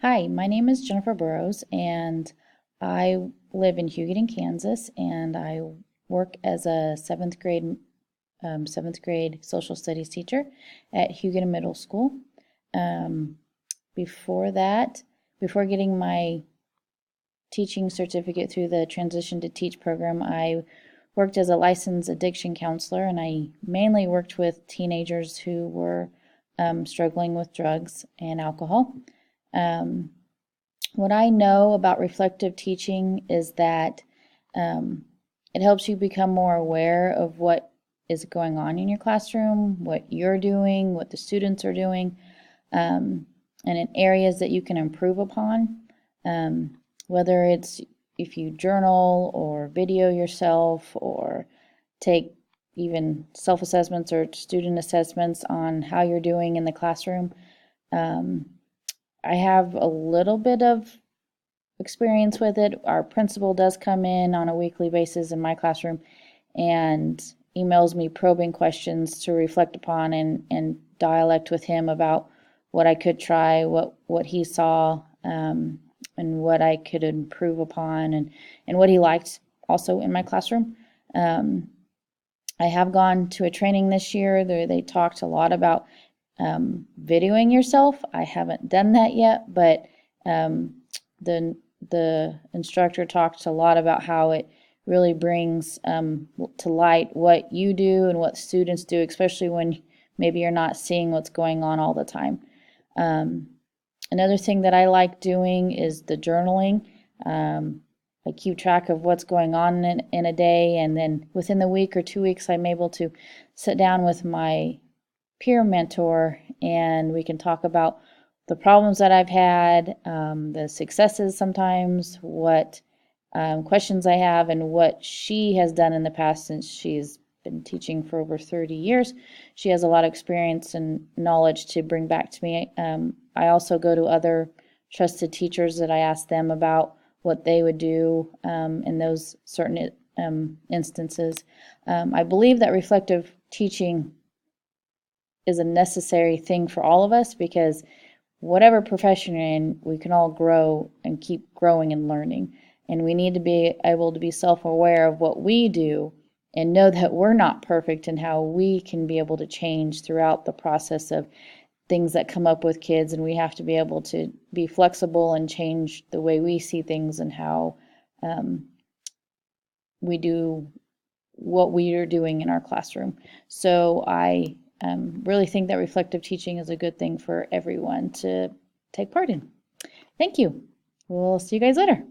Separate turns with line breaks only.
Hi, my name is Jennifer Burrows, and I live in Hugoton, Kansas, and I work as a seventh grade social studies teacher at Hugoton Middle School. Um, before that, before getting my teaching certificate through the Transition to Teach program, I worked as a licensed addiction counselor, and I mainly worked with teenagers who were struggling with drugs and alcohol. Um, what I know about reflective teaching is that um, it helps you become more aware of what is going on in your classroom, what you're doing, what the students are doing, um, and in areas that you can improve upon. Whether it's if you journal or video yourself or take even self assessments or student assessments on how you're doing in the classroom. Um, I have a little bit of experience with it. Our principal does come in on a weekly basis in my classroom and emails me probing questions to reflect upon and dialect with him about what I could try, what he saw, and what I could improve upon, and what he liked also in my classroom. Um, I have gone to a training this year. They talked a lot about videoing yourself. I haven't done that yet, but um, the the instructor talked a lot about how it really brings to light what you do and what students do, especially when maybe you're not seeing what's going on all the time. Um, Another thing that I like doing is the journaling. Um, I keep track of what's going on in a day, and then within the week or 2 weeks, I'm able to sit down with my peer mentor and we can talk about the problems that I've had, the successes sometimes, what questions I have, and what she has done in the past since she's been teaching for over 30 years. She has a lot of experience and knowledge to bring back to me. I also go to other trusted teachers that I ask them about what they would do in those certain instances. I believe that reflective teaching is a necessary thing for all of us because whatever profession you're in, we can all grow and keep growing and learning. And we need to be able to be self aware of what we do and know that we're not perfect and how we can be able to change throughout the process of things that come up with kids. And we have to be able to be flexible and change the way we see things and how we do what we are doing in our classroom. So I really think that reflective teaching is a good thing for everyone to take part in. Thank you. We'll see you guys later.